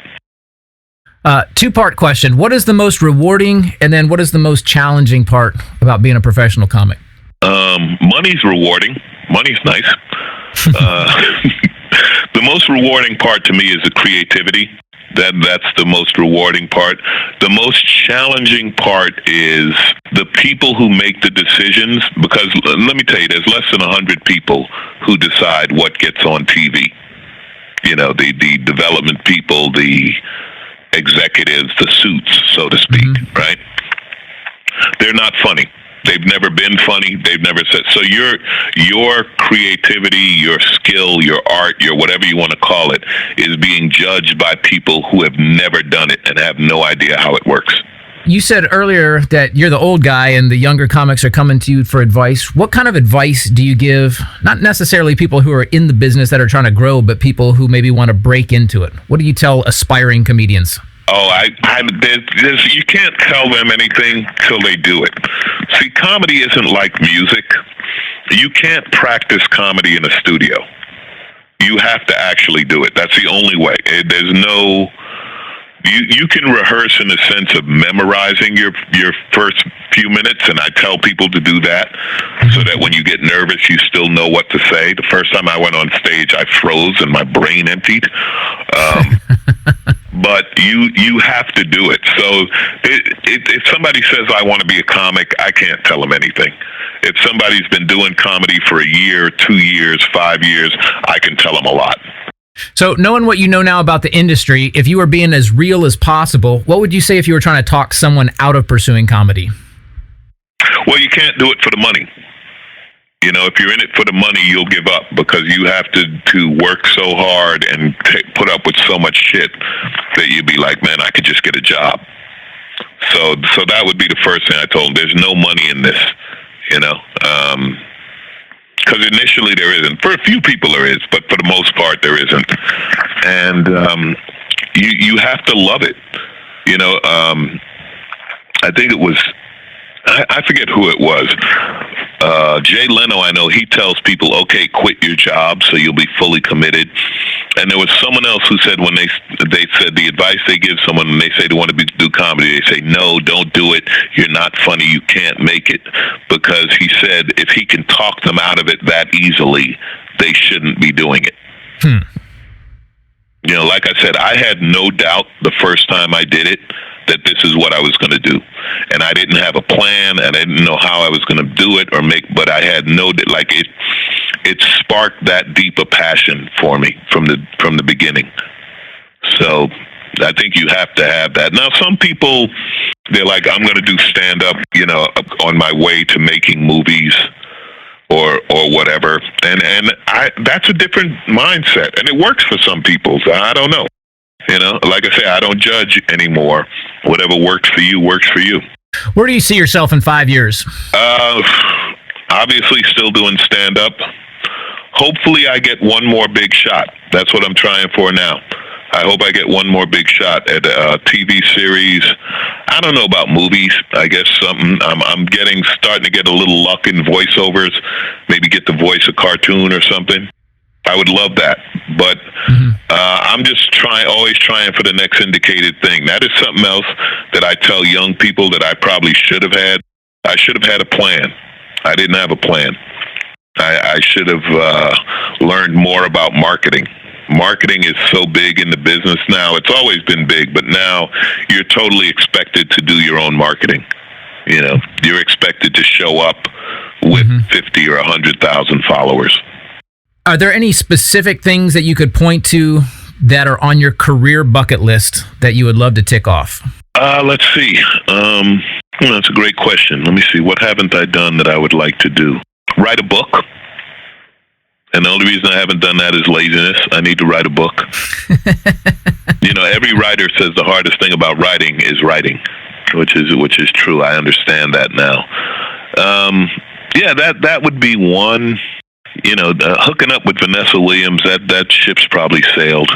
Two-part question. What is the most rewarding, and then what is the most challenging part about being a professional comic? Money's rewarding. Money's nice. The most rewarding part to me is the creativity. That's the most rewarding part. The most challenging part is the people who make the decisions, because let me tell you, there's less than 100 people who decide what gets on TV. The development people, the executives, the suits, so to speak, right? They're not funny. They've never been funny. They've never said. So your creativity, your skill, your art, your whatever you want to call it, is being judged by people who have never done it and have no idea how it works. You said earlier that you're the old guy and the younger comics are coming to you for advice. What kind of advice do you give, not necessarily people who are in the business that are trying to grow, but people who maybe want to break into it? What do you tell aspiring comedians? Oh, you can't tell them anything till they do it. See, comedy isn't like music. You can't practice comedy in a studio. You have to actually do it. That's the only way. There's no... You can rehearse in the sense of memorizing your first few minutes, and I tell people to do that so that when you get nervous, you still know what to say. The first time I went on stage, I froze and my brain emptied. But you have to do it. So if somebody says, I want to be a comic, I can't tell them anything. If somebody's been doing comedy for a year, 2 years, 5 years, I can tell them a lot. So knowing what you know now about the industry, if you were being as real as possible, what would you say if you were trying to talk someone out of pursuing comedy? Well, you can't do it for the money. If you're in it for the money, you'll give up because you have to work so hard and put up with so much shit that you'd be like, man, I could just get a job. So that would be the first thing I told them. There's no money in this, because initially there isn't. For a few people there is, but for the most part there isn't. And you have to love it. I think it was, I forget who it was. Jay Leno, I know, he tells people, okay, quit your job so you'll be fully committed. And there was someone else who said when they said the advice they give someone when they say they want to do comedy, they say, no, don't do it. You're not funny. You can't make it. Because he said if he can talk them out of it that easily, they shouldn't be doing it. Like I said, I had no doubt the first time I did it that this is what I was going to do. And I didn't have a plan, and I didn't know how I was going to do it but I had it sparked that deep a passion for me from the beginning. So I think you have to have that. Now, some people, they're like, I'm going to do stand-up, on my way to making movies or whatever. And that's a different mindset, and it works for some people. So I don't know. Like I say, I don't judge anymore. Whatever works for you, works for you. Where do you see yourself in 5 years? Obviously still doing stand-up. Hopefully I get one more big shot. That's what I'm trying for now. I hope I get one more big shot at a TV series. I don't know about movies. I guess something. I'm starting to get a little luck in voiceovers. Maybe get to voice a cartoon or something. I would love that, but I'm just always trying for the next syndicated thing. That is something else that I tell young people that I probably should have had. I should have had a plan. I didn't have a plan. I should have learned more about marketing. Marketing is so big in the business now. It's always been big, but now you're totally expected to do your own marketing. You're expected to show up with 50 or 100,000 followers. Are there any specific things that you could point to that are on your career bucket list that you would love to tick off? Let's see. That's a great question. Let me see. What haven't I done that I would like to do? Write a book. And the only reason I haven't done that is laziness. I need to write a book. Every writer says the hardest thing about writing is writing, which is true. I understand that now. That would be one. hooking up with Vanessa Williams, that ship's probably sailed.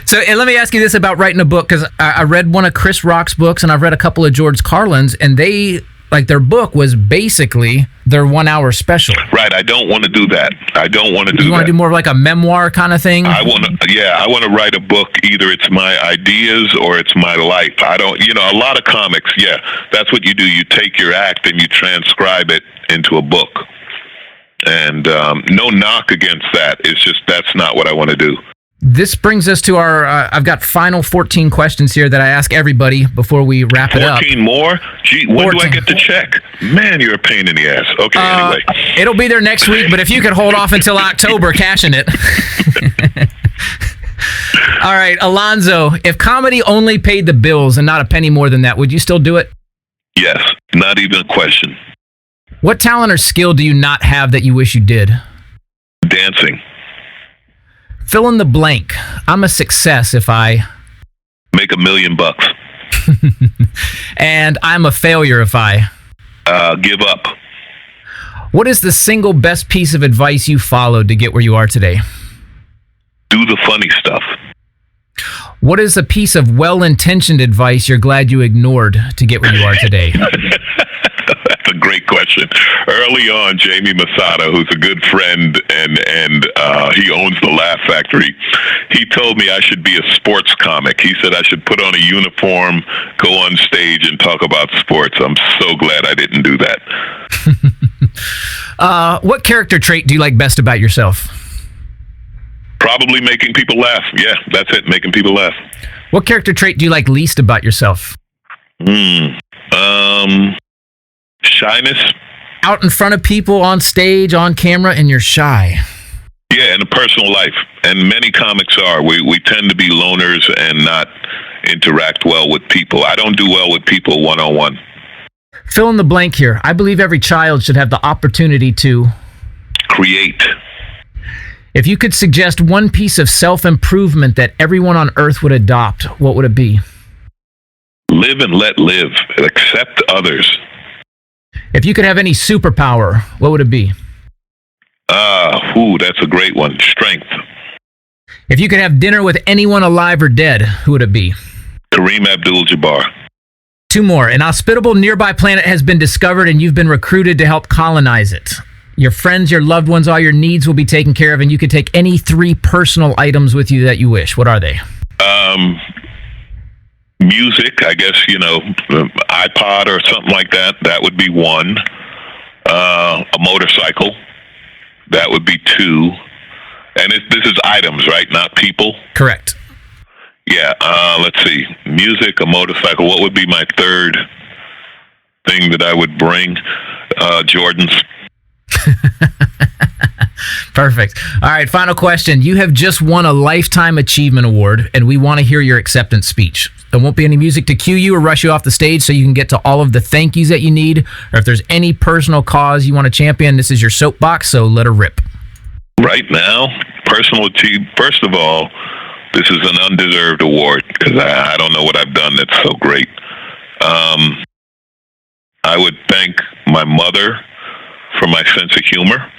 So, and let me ask you this about writing a book, because I read one of Chris Rock's books, and I've read a couple of George Carlin's, and their book was basically their 1 hour special. Right. I don't want to do that. You want to do more of like a memoir kind of thing? I want to write a book. Either it's my ideas or it's my life. I don't, a lot of comics, that's what you do. You take your act and you transcribe it into a book. And no knock against that. It's just, that's not what I want to do. This brings us to our, I've got final 14 questions here that I ask everybody before we wrap it up. 14 more? Gee, when 14. Do I get the check? Man, you're a pain in the ass. Okay, anyway. It'll be there next week, but if you could hold off until October cashing it. All right, Alonzo, if comedy only paid the bills and not a penny more than that, would you still do it? Yes, not even a question. What talent or skill do you not have that you wish you did? Dancing. Fill in the blank. I'm a success if I make $1 million. And I'm a failure if I give up. What is the single best piece of advice you followed to get where you are today? Do the funny stuff. What is a piece of well-intentioned advice you're glad you ignored to get where you are today? That's a great question. Early on, Jamie Masada, who's a good friend and he owns the Laugh Factory, he told me I should be a sports comic. He said I should put on a uniform, go on stage, and talk about sports. I'm so glad I didn't do that. What character trait do you like best about yourself? Probably making people laugh. Yeah, that's it, making people laugh. What character trait do you like least about yourself? Shyness. Out in front of people, on stage, on camera, and you're shy. Yeah, in a personal life. And many comics are. We tend to be loners and not interact well with people. I don't do well with people one-on-one. Fill in the blank here. I believe every child should have the opportunity to create. If you could suggest one piece of self-improvement that everyone on Earth would adopt, what would it be? Live and let live. Accept others. If you could have any superpower, what would it be? That's a great one. Strength. If you could have dinner with anyone alive or dead, who would it be? Kareem Abdul-Jabbar. 2 more. An hospitable nearby planet has been discovered and you've been recruited to help colonize it. Your friends, your loved ones, all your needs will be taken care of, and you could take any 3 personal items with you that you wish. What are they? Music, I guess, iPod or something like that. That would be 1. A motorcycle. That would be 2. And this is items, right? Not people? Correct. Yeah. Let's see. Music, a motorcycle. What would be my 3rd thing that I would bring? Jordans. Perfect. All right, final question. You have just won a Lifetime Achievement Award, and we want to hear your acceptance speech. There won't be any music to cue you or rush you off the stage, so you can get to all of the thank yous that you need, or if there's any personal cause you want to champion, this is your soapbox, so let her rip. Right now, personal achievement. First of all, this is an undeserved award, because I don't know what I've done that's so great. I would thank my mother for my sense of humor.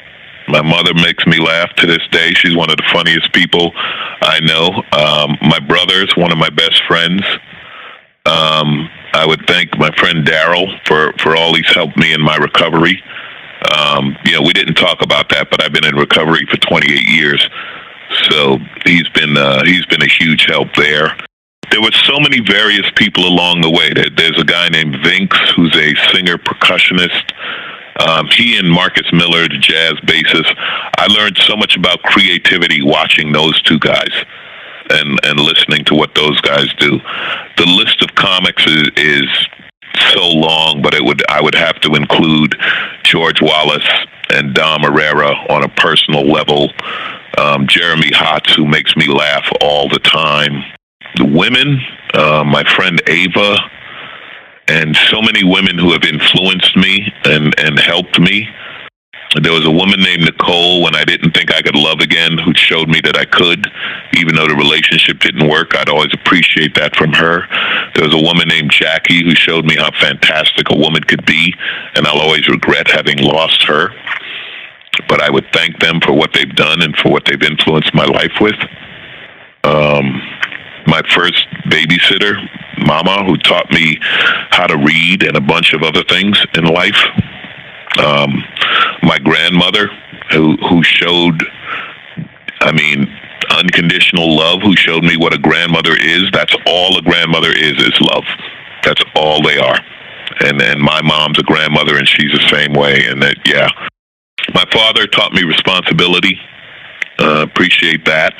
My mother makes me laugh to this day. She's one of the funniest people I know. My brother is one of my best friends. I would thank my friend Daryl for all he's helped me in my recovery. We didn't talk about that, but I've been in recovery for 28 years. So he's been a huge help there. There were so many various people along the way. There's a guy named Vinx, who's a singer percussionist. He and Marcus Miller, the jazz bassist. I learned so much about creativity watching those 2 guys and listening to what those guys do. The list of comics is so long, but I would have to include George Wallace and Dom Herrera on a personal level. Jeremy Hotz, who makes me laugh all the time. The women, my friend Ava, and so many women who have influenced me and helped me. There was a woman named Nicole when I didn't think I could love again, who showed me that I could, even though the relationship didn't work. I'd always appreciate that from her. There was a woman named Jackie who showed me how fantastic a woman could be, and I'll always regret having lost her. but I would thank them for what they've done and for what they've influenced my life with. My first babysitter, Mama, who taught me how to read and a bunch of other things in life. My grandmother, who showed, unconditional love, who showed me what a grandmother is. That's all a grandmother is love. That's all they are. And my mom's a grandmother, and she's the same way. And that, yeah. My father taught me responsibility. Appreciate that.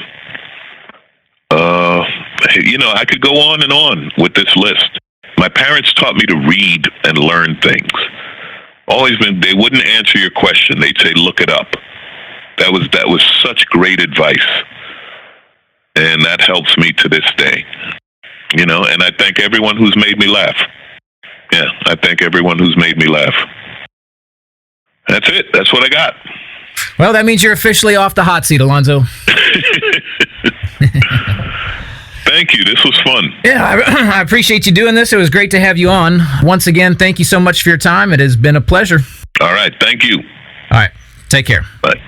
I could go on and on with this list. My parents taught me to read and learn things. They wouldn't answer your question. They'd say, look it up. That was such great advice. And that helps me to this day. And I thank everyone who's made me laugh. Yeah, I thank everyone who's made me laugh. That's it. That's what I got. Well, that means you're officially off the hot seat, Alonzo. Thank you. This was fun. Yeah, I appreciate you doing this. It was great to have you on. Once again, thank you so much for your time. It has been a pleasure. All right. Thank you. All right. Take care. Bye.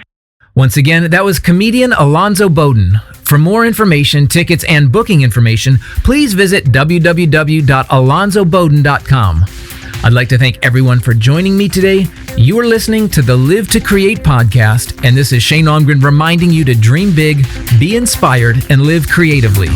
Once again, that was comedian Alonzo Bodden. For more information, tickets, and booking information, please visit www.alonzobodden.com. I'd like to thank everyone for joining me today. You are listening to the Live to Create podcast, and this is Shane Almgren reminding you to dream big, be inspired, and live creatively.